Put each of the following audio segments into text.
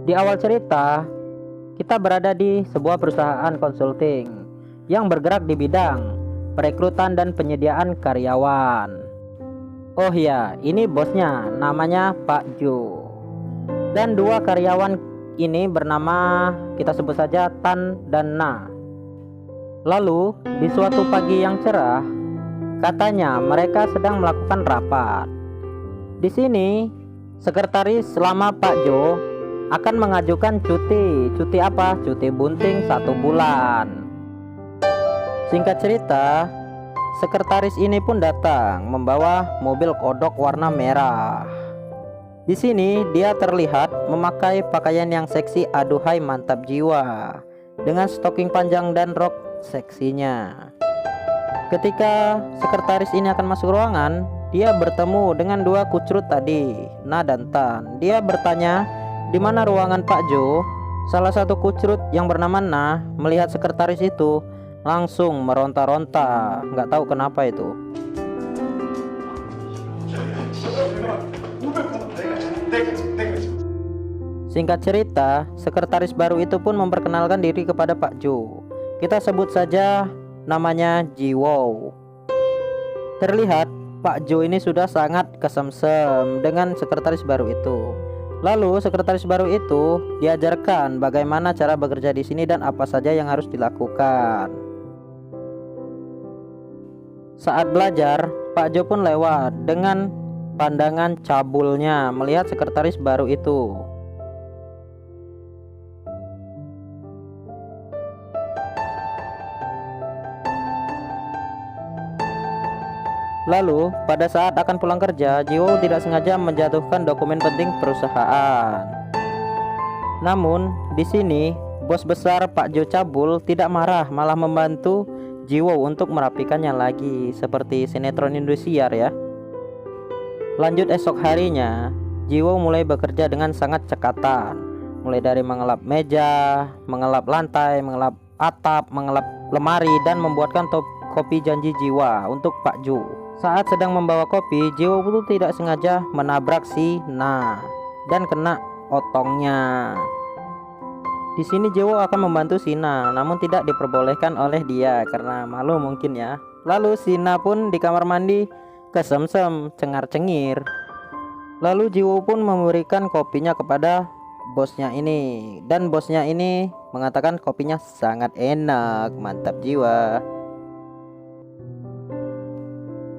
Di awal cerita, kita berada di sebuah perusahaan konsulting yang bergerak di bidang perekrutan dan penyediaan karyawan. Oh ya, ini bosnya, namanya Pak Jo. Dan dua karyawan ini bernama, kita sebut saja Tan dan Na. Lalu, di suatu pagi yang cerah, katanya mereka sedang melakukan rapat. Di sini, sekretaris selama Pak Jo akan mengajukan cuti. Cuti apa? Cuti bunting 1 bulan. Singkat cerita, sekretaris ini pun datang membawa mobil kodok warna merah. Di sini dia terlihat memakai pakaian yang seksi, aduhai mantap jiwa, dengan stocking panjang dan rok seksinya. Ketika sekretaris ini akan masuk ruangan, dia bertemu dengan dua kucrut tadi, Na dan Tan. Dia bertanya, di mana ruangan Pak Jo? Salah satu kucrut yang bernama Na melihat sekretaris itu langsung meronta-ronta, nggak tahu kenapa itu. Singkat cerita, sekretaris baru itu pun memperkenalkan diri kepada Pak Jo. Kita sebut saja namanya Jiwo. Terlihat Pak Jo ini sudah sangat kesemsem dengan sekretaris baru itu. Lalu sekretaris baru itu diajarkan bagaimana cara bekerja di sini dan apa saja yang harus dilakukan. Saat belajar, Pak Jo pun lewat dengan pandangan cabulnya melihat sekretaris baru itu. Lalu, pada saat akan pulang kerja, Jiwo tidak sengaja menjatuhkan dokumen penting perusahaan. Namun, di sini bos besar Pak Jo cabul tidak marah, malah membantu Jiwo untuk merapikannya lagi, seperti sinetron Indosiar ya. Lanjut esok harinya, Jiwo mulai bekerja dengan sangat cekatan, mulai dari mengelap meja, mengelap lantai, mengelap atap, mengelap lemari, dan membuatkan kopi janji jiwa untuk Pak Jo. Saat sedang membawa kopi, Jiwo itu tidak sengaja menabrak si Na dan kena otongnya. Di sini Jiwo akan membantu si Na, namun tidak diperbolehkan oleh dia karena malu mungkin ya. Lalu si Na pun di kamar mandi kesemsem, cengar-cengir. Lalu Jiwo pun memberikan kopinya kepada bosnya ini, dan bosnya ini mengatakan kopinya sangat enak, mantap jiwa.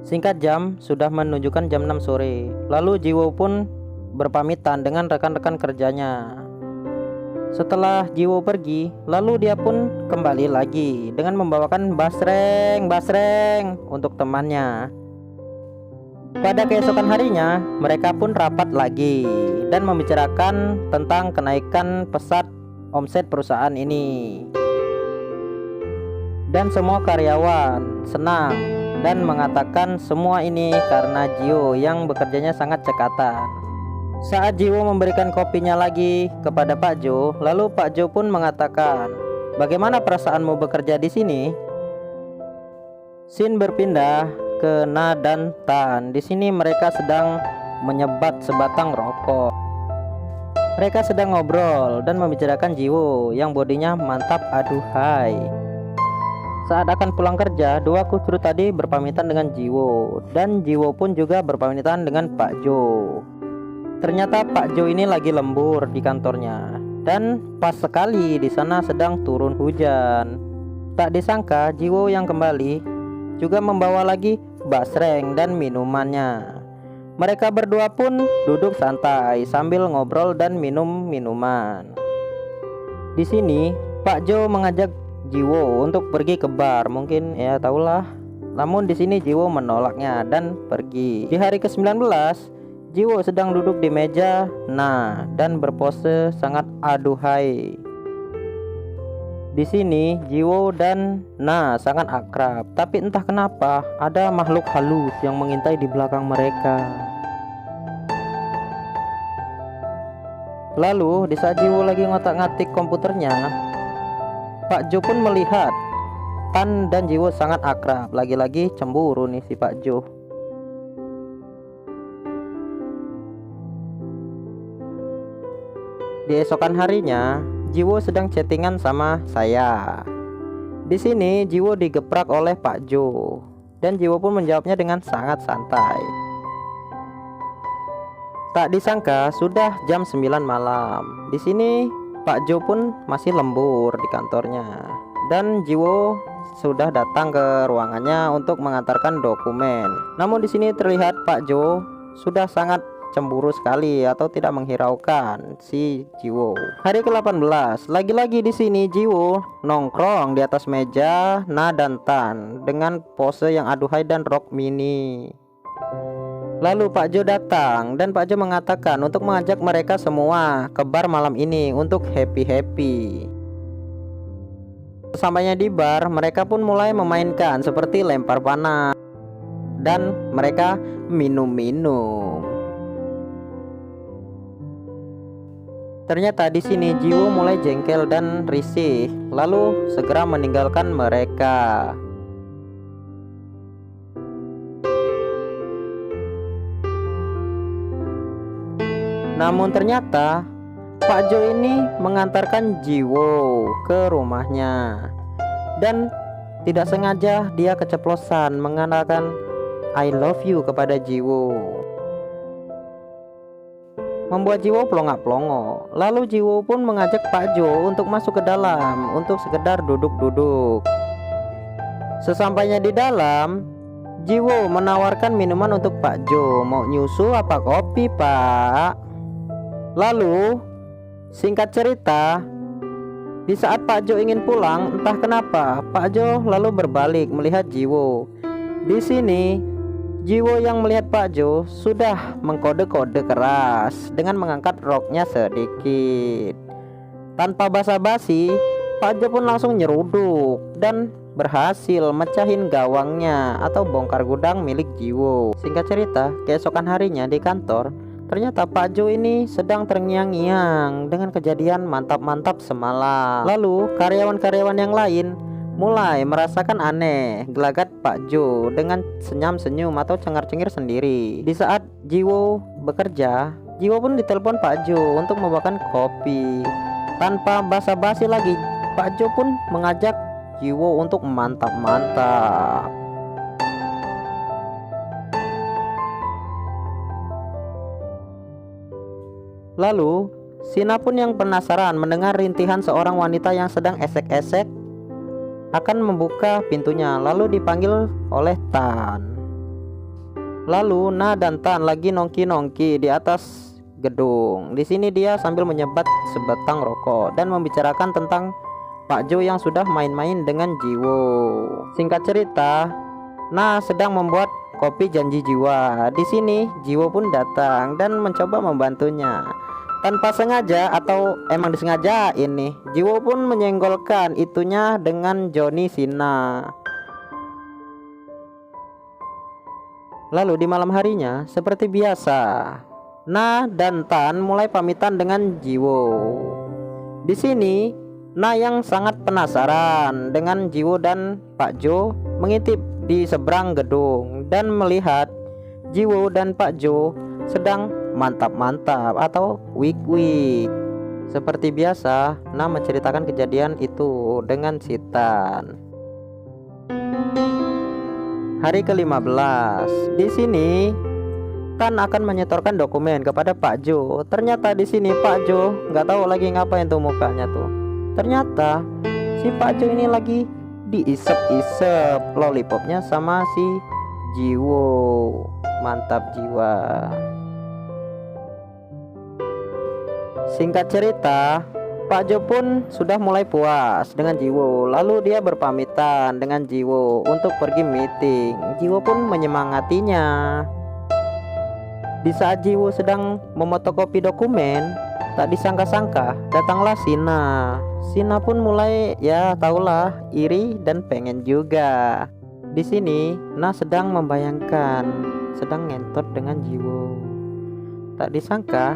Singkat jam, sudah menunjukkan jam 6 sore. Lalu Jiwo pun berpamitan dengan rekan-rekan kerjanya. Setelah Jiwo pergi, lalu dia pun kembali lagi dengan membawakan basreng untuk temannya. Pada keesokan harinya, mereka pun rapat lagi dan membicarakan tentang kenaikan pesat omset perusahaan ini. Dan semua karyawan senang dan mengatakan semua ini karena Jiwo yang bekerjanya sangat cekatan. Saat Jiwo memberikan kopinya lagi kepada Pak Jo, lalu Pak Jo pun mengatakan, "Bagaimana perasaanmu bekerja di sini?" Scene berpindah ke Na dan Tan. Di sini mereka sedang menyebat sebatang rokok. Mereka sedang ngobrol dan membicarakan Jiwo yang bodinya mantap aduhai. Saat akan pulang kerja, dua kucrut tadi berpamitan dengan Jiwo, dan Jiwo pun juga berpamitan dengan Pak Jo. Ternyata Pak Jo ini lagi lembur di kantornya, dan pas sekali di sana sedang turun hujan. Tak disangka Jiwo yang kembali juga membawa lagi basreng dan minumannya. Mereka berdua pun duduk santai sambil ngobrol dan minum minuman. Di sini Pak Jo mengajak Jiwo untuk pergi ke bar, mungkin ya tahulah. Namun di sini Jiwo menolaknya dan pergi. Di hari ke-19, Jiwo sedang duduk di meja Na dan berpose sangat aduhai. Di sini Jiwo dan Na sangat akrab, tapi entah kenapa ada makhluk halus yang mengintai di belakang mereka. Lalu di saat Jiwo lagi ngotak-ngatik komputernya, Pak Jo pun melihat Tan dan Jiwo sangat akrab. Lagi-lagi cemburu nih si Pak Jo. Di esokan harinya, Jiwo sedang chattingan sama saya. Di sini Jiwo digeprak oleh Pak Jo, dan Jiwo pun menjawabnya dengan sangat santai. Tak disangka sudah jam 9 malam. Di sini Pak Jo pun masih lembur di kantornya, dan Jiwo sudah datang ke ruangannya untuk mengantarkan dokumen. Namun di sini terlihat Pak Jo sudah sangat cemburu sekali atau tidak menghiraukan si Jiwo. Hari ke-18, lagi-lagi di sini Jiwo nongkrong di atas meja Na dan Tan dengan pose yang aduhai dan rok mini. Lalu Pak Jo datang dan Pak Jo mengatakan untuk mengajak mereka semua ke bar malam ini untuk happy-happy. Sesampainya di bar, mereka pun mulai memainkan seperti lempar panah dan mereka minum-minum. Ternyata di sini Jiwo mulai jengkel dan risih, lalu segera meninggalkan mereka. Namun ternyata Pak Jo ini mengantarkan Jiwo ke rumahnya, dan tidak sengaja dia keceplosan mengatakan I love you kepada Jiwo, membuat Jiwo pelongak-pelongo. Lalu Jiwo pun mengajak Pak Jo untuk masuk ke dalam untuk sekedar duduk-duduk. Sesampainya di dalam, Jiwo menawarkan minuman untuk Pak Jo. Mau nyusu apa kopi, Pak? Lalu singkat cerita, di saat Pak Jo ingin pulang, entah kenapa Pak Jo lalu berbalik melihat Jiwo. Di sini Jiwo yang melihat Pak Jo sudah mengkode-kode keras dengan mengangkat roknya sedikit. Tanpa basa-basi, Pak Jo pun langsung nyeruduk dan berhasil mecahin gawangnya atau bongkar gudang milik Jiwo. Singkat cerita, keesokan harinya di kantor, ternyata Pak Jo ini sedang terngiang-ngiang dengan kejadian mantap-mantap semalam. Lalu karyawan-karyawan yang lain mulai merasakan aneh gelagat Pak Jo dengan senyum-senyum atau cengar-cengir sendiri. Di saat Jiwo bekerja, Jiwo pun ditelepon Pak Jo untuk membawakan kopi. Tanpa basa-basi lagi, Pak Jo pun mengajak Jiwo untuk mantap-mantap. Lalu Sina pun yang penasaran mendengar rintihan seorang wanita yang sedang esek-esek akan membuka pintunya, lalu dipanggil oleh Tan. Lalu Na dan Tan lagi nongki-nongki di atas gedung. Di sini dia sambil menyebat sebatang rokok dan membicarakan tentang Pak Jo yang sudah main-main dengan Jiwo. Singkat cerita, Na sedang membuat kopi janji jiwa. Di sini Jiwo pun datang dan mencoba membantunya. Tanpa sengaja atau emang disengaja ini, Jiwo pun menyenggolkan itunya dengan Johnny Sina. Lalu di malam harinya, seperti biasa, Na dan Tan mulai pamitan dengan Jiwo. Di sini, Na yang sangat penasaran dengan Jiwo dan Pak Jo mengintip di seberang gedung dan melihat Jiwo dan Pak Jo sedang mantap-mantap atau wik-wik. Seperti biasa, Na menceritakan kejadian itu dengan si Tan. Hari ke-15. Di sini Tan akan menyetorkan dokumen kepada Pak Jo. Ternyata di sini Pak Jo nggak tahu lagi ngapain tuh mukanya tuh. Ternyata si Pak Jo ini lagi diisep-isep lollipopnya sama si Jiwo. Mantap jiwa. Singkat cerita, Pak Jo pun sudah mulai puas dengan Jiwo. Lalu dia berpamitan dengan Jiwo untuk pergi meeting. Jiwo pun menyemangatinya. Di saat Jiwo sedang memotokopi dokumen, tak disangka-sangka datanglah Sina. Sina pun mulai, ya tahulah, iri dan pengen juga. Di sini Na sedang membayangkan sedang ngentot dengan Jiwo. Tak disangka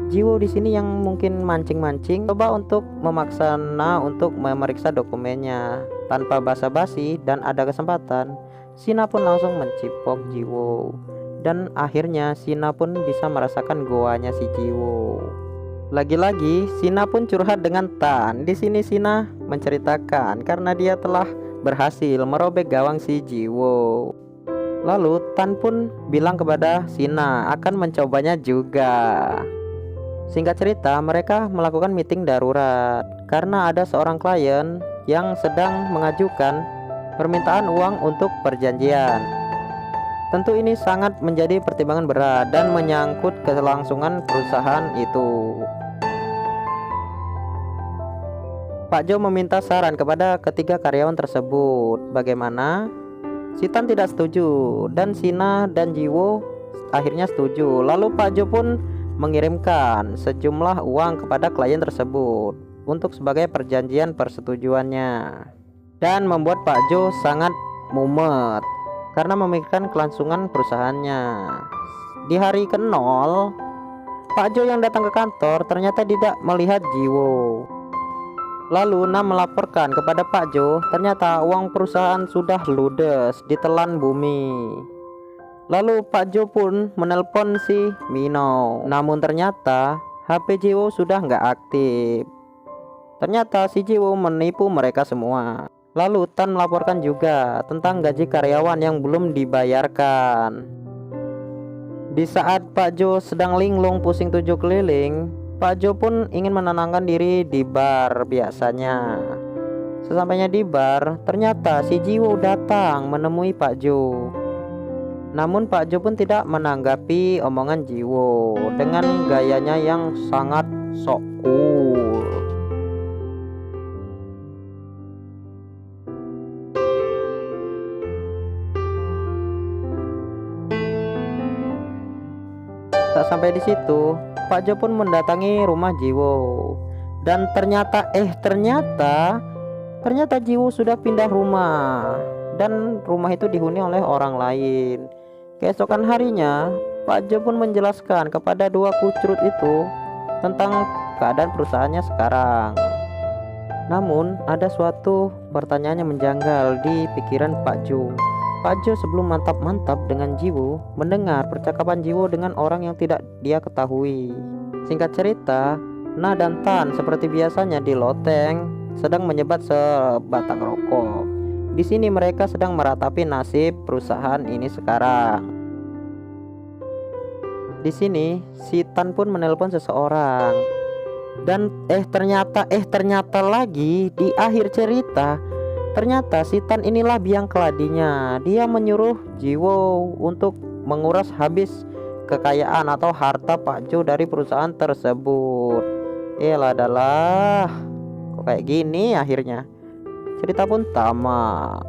Jiwo di sini yang mungkin mancing-mancing coba untuk memaksa Na untuk memeriksa dokumennya. Tanpa basa-basi dan ada kesempatan, Sina pun langsung mencipok Jiwo. Dan akhirnya Sina pun bisa merasakan goanya si Jiwo. Lagi-lagi Sina pun curhat dengan Tan. Di sini Sina menceritakan karena dia telah berhasil merobek gawang si Jiwo. Lalu Tan pun bilang kepada Sina akan mencobanya juga. Singkat cerita, mereka melakukan meeting darurat karena ada seorang klien yang sedang mengajukan permintaan uang untuk perjanjian. Tentu ini sangat menjadi pertimbangan berat dan menyangkut kelangsungan perusahaan itu. Pak Jo meminta saran kepada ketiga karyawan tersebut. Bagaimana? Si Tan tidak setuju dan Sina dan Jiwo akhirnya setuju. Lalu Pak Jo pun mengirimkan sejumlah uang kepada klien tersebut untuk sebagai perjanjian persetujuannya, dan membuat Pak Jo sangat mumet karena memikirkan kelangsungan perusahaannya. Di hari ke-0, Pak Jo yang datang ke kantor ternyata tidak melihat Jiwo. Lalu Nam melaporkan kepada Pak Jo, ternyata uang perusahaan sudah ludes ditelan bumi. Lalu Pak Jo pun menelpon si Mino, namun ternyata HP Jiwo sudah nggak aktif. Ternyata si Jiwo menipu mereka semua. Lalu Tan melaporkan juga tentang gaji karyawan yang belum dibayarkan. Di saat Pak Jo sedang linglung pusing 7 keliling, Pak Jo pun ingin menenangkan diri di bar biasanya. Sesampainya di bar, ternyata si Jiwo datang menemui Pak Jo. Namun Pak Jo pun tidak menanggapi omongan Jiwo dengan gayanya yang sangat sok cool. Tak sampai di situ, Pak Jo pun mendatangi rumah Jiwo. Dan ternyata Jiwo sudah pindah rumah, dan rumah itu dihuni oleh orang lain. Keesokan harinya, Pak Jo pun menjelaskan kepada dua kucrut itu tentang keadaan perusahaannya sekarang. Namun ada suatu pertanyaan yang menjanggal di pikiran Pak Jo. Pak Jo sebelum mantap-mantap dengan Jiwo mendengar percakapan Jiwo dengan orang yang tidak dia ketahui. Singkat cerita, Na dan Tan seperti biasanya di loteng sedang menyebat sebatang rokok. Di sini mereka sedang meratapi nasib perusahaan ini sekarang. Di sini si Tan pun menelpon seseorang. Dan ternyata lagi di akhir cerita, ternyata si Tan inilah biang keladinya. Dia menyuruh Jiwo untuk menguras habis kekayaan atau harta Pak Jo dari perusahaan tersebut. Adalah kok kayak gini akhirnya. Cerita pun tamat.